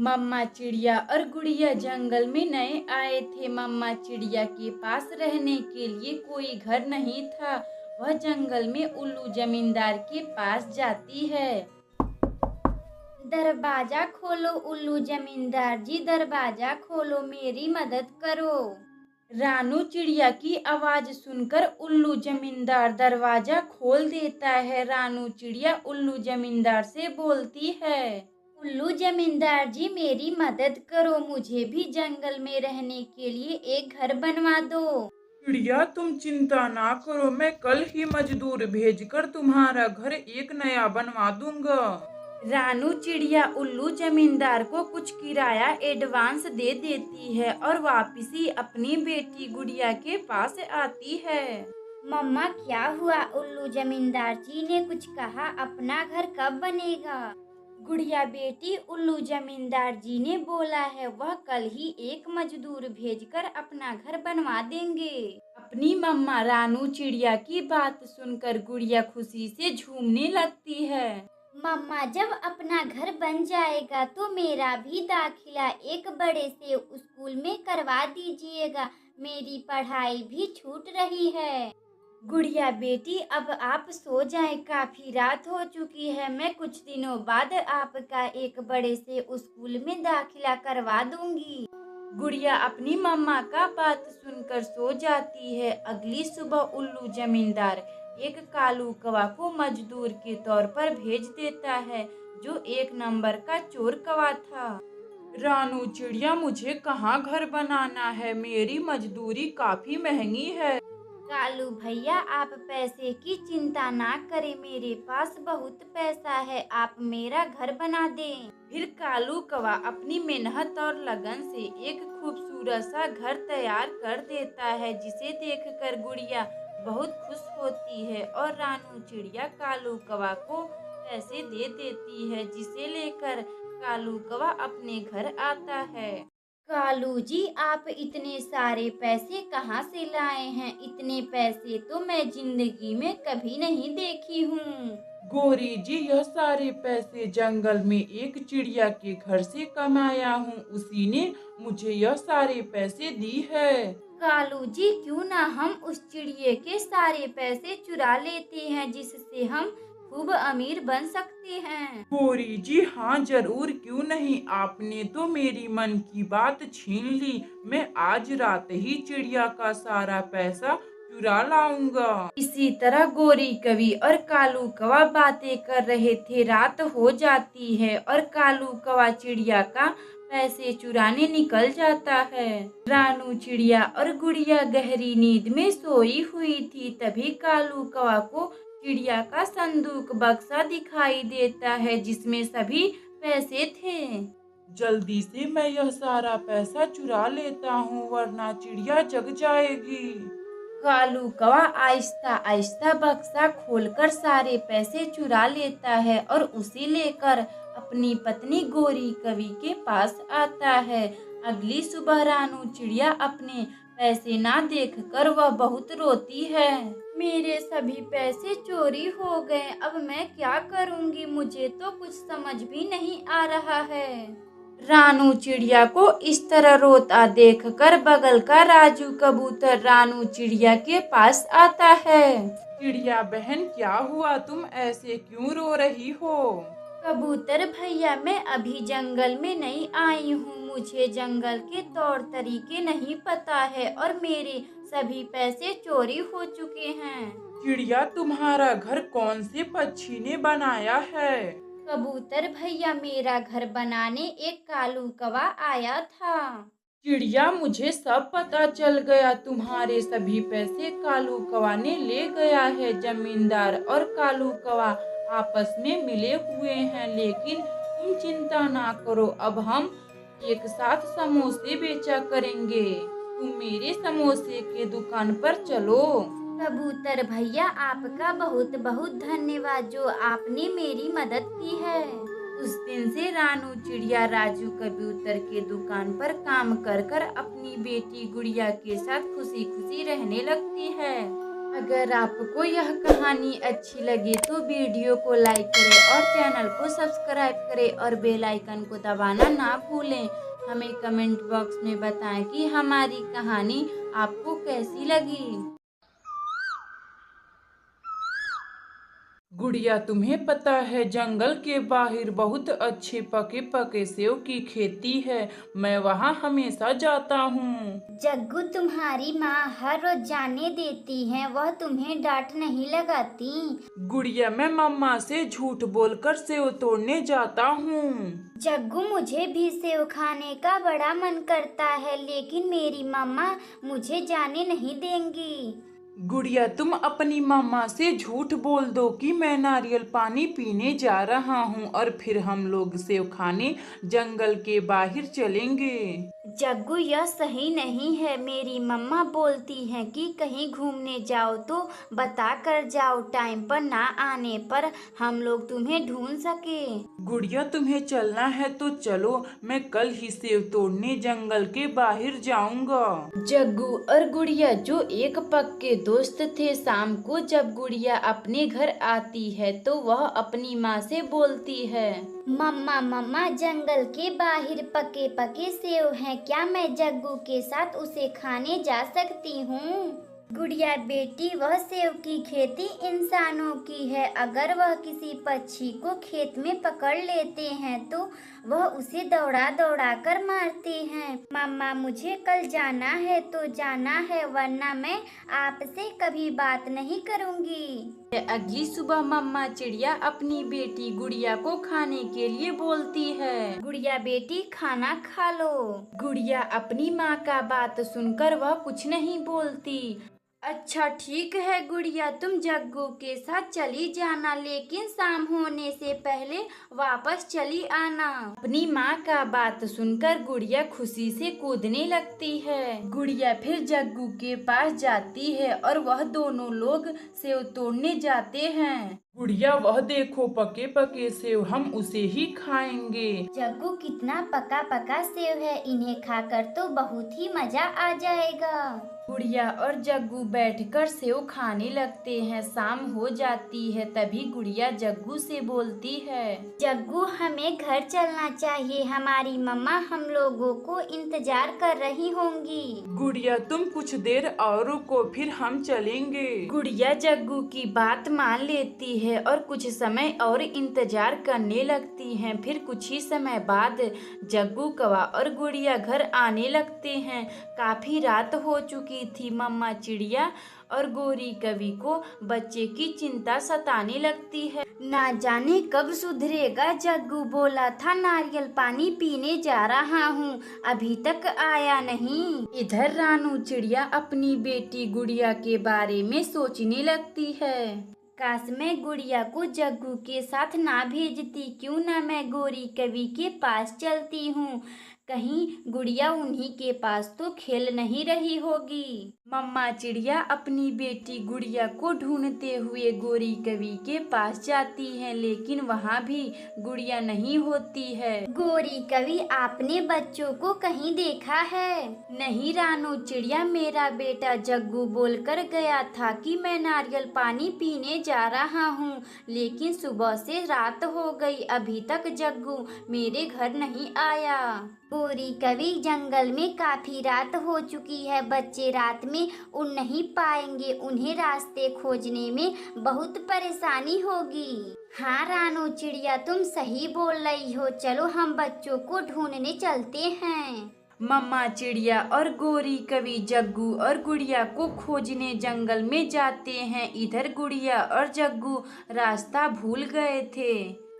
मम्मा चिड़िया और गुड़िया जंगल में नए आए थे। मम्मा चिड़िया के पास रहने के लिए कोई घर नहीं था। वह जंगल में उल्लू जमींदार के पास जाती है। दरवाजा खोलो उल्लू जमींदार जी, दरवाजा खोलो, मेरी मदद करो। रानू चिड़िया की आवाज सुनकर उल्लू जमींदार दरवाजा खोल देता है। रानू चिड़िया उल्लू जमींदार से बोलती है, उल्लू जमींदार जी मेरी मदद करो, मुझे भी जंगल में रहने के लिए एक घर बनवा दो। चिड़िया तुम चिंता ना करो, मैं कल ही मजदूर भेजकर तुम्हारा घर एक नया बनवा दूंगा। रानू चिड़िया उल्लू जमींदार को कुछ किराया एडवांस दे देती है और वापसी अपनी बेटी गुड़िया के पास आती है। मम्मा क्या हुआ? उल्लू जमींदार जी ने कुछ कहा, अपना घर कब बनेगा? गुड़िया बेटी, उल्लू जमींदार जी ने बोला है वह कल ही एक मजदूर भेजकर अपना घर बनवा देंगे। अपनी मम्मा रानू चिड़िया की बात सुनकर गुड़िया खुशी से झूमने लगती है। मम्मा जब अपना घर बन जाएगा तो मेरा भी दाखिला एक बड़े से स्कूल में करवा दीजिएगा, मेरी पढ़ाई भी छूट रही है। गुड़िया बेटी अब आप सो जाएं, काफी रात हो चुकी है। मैं कुछ दिनों बाद आपका एक बड़े से स्कूल में दाखिला करवा दूंगी। गुड़िया अपनी मम्मा का बात सुनकर सो जाती है। अगली सुबह उल्लू जमींदार एक कालू कौवा को मजदूर के तौर पर भेज देता है, जो एक नंबर का चोर कौवा था। रानू चिड़िया मुझे कहाँ घर बनाना है, मेरी मजदूरी काफी महंगी है। कालू भैया आप पैसे की चिंता ना करें, मेरे पास बहुत पैसा है, आप मेरा घर बना दें। फिर कालू कौवा अपनी मेहनत और लगन से एक खूबसूरत सा घर तैयार कर देता है, जिसे देखकर गुड़िया बहुत खुश होती है और रानू चिड़िया कालू कौवा को पैसे दे देती है, जिसे लेकर कालू कौवा अपने घर आता है। कालू जी आप इतने सारे पैसे कहाँ से लाए हैं? इतने पैसे तो मैं जिंदगी में कभी नहीं देखी हूँ। गोरी जी यह सारे पैसे जंगल में एक चिड़िया के घर से कमाया हूँ, उसी ने मुझे यह सारे पैसे दी है। कालू जी क्यों ना हम उस चिड़िए के सारे पैसे चुरा लेते हैं, जिससे हम खूब अमीर बन सकते हैं। गोरी जी हाँ जरूर, क्यों नहीं, आपने तो मेरी मन की बात छीन ली। मैं आज रात ही चिड़िया का सारा पैसा चुरा लाऊंगा। इसी तरह गोरी कवि और कालू कौवा बातें कर रहे थे। रात हो जाती है और कालू कौवा चिड़िया का पैसे चुराने निकल जाता है। रानू चिड़िया और गुड़िया गहरी नींद में सोई हुई थी। तभी कालू कौवा को चिड़िया का संदूक बक्सा दिखाई देता है, जिसमें सभी पैसे थे। जल्दी से मैं यह सारा पैसा चुरा लेता हूँ, वरना चिड़िया जग जाएगी। कालू कौवा आहिस्ता आहिस्ता बक्सा खोलकर सारे पैसे चुरा लेता है और उसे लेकर अपनी पत्नी गोरी कवि के पास आता है। अगली सुबह रानू चिड़िया अपने पैसे ना देखकर वह बहुत रोती है। मेरे सभी पैसे चोरी हो गए, अब मैं क्या करूंगी? मुझे तो कुछ समझ भी नहीं आ रहा है। रानू चिड़िया को इस तरह रोता देखकर बगल का राजू कबूतर रानू चिड़िया के पास आता है। चिड़िया बहन क्या हुआ, तुम ऐसे क्यों रो रही हो? कबूतर भैया मैं अभी जंगल में नहीं आई हूँ, मुझे जंगल के तौर तरीके नहीं पता है और मेरे सभी पैसे चोरी हो चुके हैं। चिड़िया तुम्हारा घर कौन से पक्षी ने बनाया है? कबूतर भैया मेरा घर बनाने एक कालू कौवा आया था। चिड़िया मुझे सब पता चल गया, तुम्हारे सभी पैसे कालू कौवा ने ले गया है। जमींदार और कालू कौवा आपस में मिले हुए हैं, लेकिन तुम चिंता ना करो, अब हम एक साथ समोसे बेचा करेंगे। तुम मेरे समोसे के दुकान पर चलो। कबूतर भैया आपका बहुत बहुत धन्यवाद, जो आपने मेरी मदद की है। उस दिन से रानू चिड़िया राजू कबूतर के दुकान पर काम कर कर अपनी बेटी गुड़िया के साथ खुशी खुशी रहने लगती है। अगर आपको यह कहानी अच्छी लगी तो वीडियो को लाइक करें और चैनल को सब्सक्राइब करें और बेल आइकन को दबाना ना भूलें। हमें कमेंट बॉक्स में बताएं कि हमारी कहानी आपको कैसी लगी। गुड़िया, तुम्हें पता है जंगल के बाहर बहुत अच्छे पके पके सेव की खेती है। मैं वहाँ हमेशा जाता हूँ। जग्गू, तुम्हारी माँ हर रोज जाने देती है, वह तुम्हें डांट नहीं लगाती? गुड़िया, मैं मम्मा से झूठ बोलकर सेव तोड़ने जाता हूँ। जग्गू, मुझे भी सेव खाने का बड़ा मन करता है, लेकिन मेरी मम्मा मुझे जाने नहीं देंगी। गुड़िया, तुम अपनी मम्मा से झूठ बोल दो कि मैं नारियल पानी पीने जा रहा हूँ और फिर हम लोग सेव खाने जंगल के बाहर चलेंगे। जग्गू, यह सही नहीं है। मेरी मम्मा बोलती हैं कि कहीं घूमने जाओ तो बता कर जाओ, टाइम पर ना आने पर हम लोग तुम्हें ढूंढ सके। गुड़िया, तुम्हें चलना है तो चलो, मैं कल ही सेव तोड़ने जंगल के बाहर जाऊंगा। जग्गू और गुड़िया जो एक पक्के दोस्त थे, शाम को जब गुड़िया अपने घर आती है तो वह अपनी माँ से बोलती है, मम्मा मम्मा, जंगल के बाहर पके पके सेव हैं, क्या मैं जग्गू के साथ उसे खाने जा सकती हूँ? गुड़िया बेटी, वह सेव की खेती इंसानों की है। अगर वह किसी पक्षी को खेत में पकड़ लेते हैं तो वह उसे दौड़ा दौड़ा कर मारते हैं। मम्मा, मुझे कल जाना है तो जाना है, वरना मैं आपसे कभी बात नहीं करूँगी। अगली सुबह मम्मा चिड़िया अपनी बेटी गुड़िया को खाने के लिए बोलती है, गुड़िया बेटी, खाना खा लो। गुड़िया अपनी माँ का बात सुनकर वह कुछ नहीं बोलती। अच्छा ठीक है गुड़िया, तुम जग्गू के साथ चली जाना, लेकिन शाम होने से पहले वापस चली आना। अपनी माँ का बात सुनकर गुड़िया खुशी से कूदने लगती है। गुड़िया फिर जग्गू के पास जाती है और वह दोनों लोग सेव तोड़ने जाते हैं। गुड़िया, वह देखो पके पके सेव, हम उसे ही खाएंगे। जग्गू, कितना पका पका सेव है, इन्हें खाकर तो बहुत ही मजा आ जाएगा। गुड़िया और जग्गू बैठकर सेव खाने लगते हैं। शाम हो जाती है, तभी गुड़िया जग्गू से बोलती है, जग्गू, हमें घर चलना चाहिए, हमारी मम्मा हम लोगों को इंतजार कर रही होंगी। गुड़िया, तुम कुछ देर और रुको, फिर हम चलेंगे। गुड़िया जग्गू की बात मान लेती है और कुछ समय और इंतजार करने लगती हैं। फिर कुछ ही समय बाद जग्गू कौवा और गुड़िया घर आने लगते हैं। काफी रात हो चुकी थी। मम्मा चिड़िया और गोरी कवि को बच्चे की चिंता सताने लगती है। ना जाने कब सुधरेगा, जग्गू बोला था नारियल पानी पीने जा रहा हूँ, अभी तक आया नहीं। इधर रानू चिड़िया अपनी बेटी गुड़िया के बारे में सोचने लगती है, काश मैं गुड़िया को जग्गू के साथ ना भेजती, क्यों ना मैं गोरी कवि के पास चलती हूँ, कहीं गुड़िया उन्हीं के पास तो खेल नहीं रही होगी। मम्मा चिड़िया अपनी बेटी गुड़िया को ढूंढते हुए गोरी कवि के पास जाती है, लेकिन वहाँ भी गुड़िया नहीं होती है। गोरी कवि, आपने बच्चों को कहीं देखा है? नहीं रानू चिड़िया, मेरा बेटा जग्गू बोलकर गया था कि मैं नारियल पानी पीने जा रहा हूँ, लेकिन सुबह से रात हो गई, अभी तक जग्गू मेरे घर नहीं आया। गोरी कवि, जंगल में काफी रात हो चुकी है, बच्चे रात में उड़ नहीं पाएंगे, उन्हें रास्ते खोजने में बहुत परेशानी होगी। हाँ रानू चिड़िया, तुम सही बोल रही हो, चलो हम बच्चों को ढूंढने चलते हैं। मम्मा चिड़िया और गोरी कवि जग्गू और गुड़िया को खोजने जंगल में जाते हैं। इधर गुड़िया और जग्गू रास्ता भूल गए थे।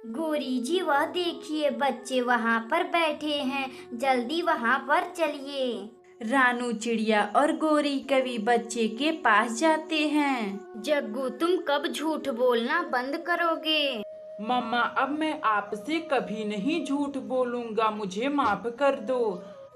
गोरी जी, वह देखिए बच्चे वहाँ पर बैठे हैं, जल्दी वहाँ पर चलिए। रानू चिड़िया और गोरी कवि बच्चे के पास जाते हैं। जग्गू, तुम कब झूठ बोलना बंद करोगे? मम्मा, अब मैं आपसे कभी नहीं झूठ बोलूंगा, मुझे माफ कर दो।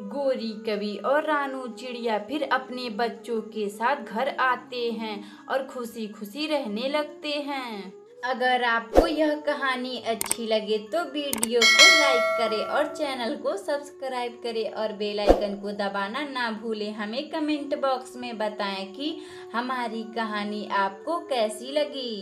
गोरी कवि और रानू चिड़िया फिर अपने बच्चों के साथ घर आते हैं और खुशी खुशी रहने लगते हैं। अगर आपको यह कहानी अच्छी लगे तो वीडियो को लाइक करें और चैनल को सब्सक्राइब करें और बेल आइकन को दबाना ना भूलें। हमें कमेंट बॉक्स में बताएं कि हमारी कहानी आपको कैसी लगी।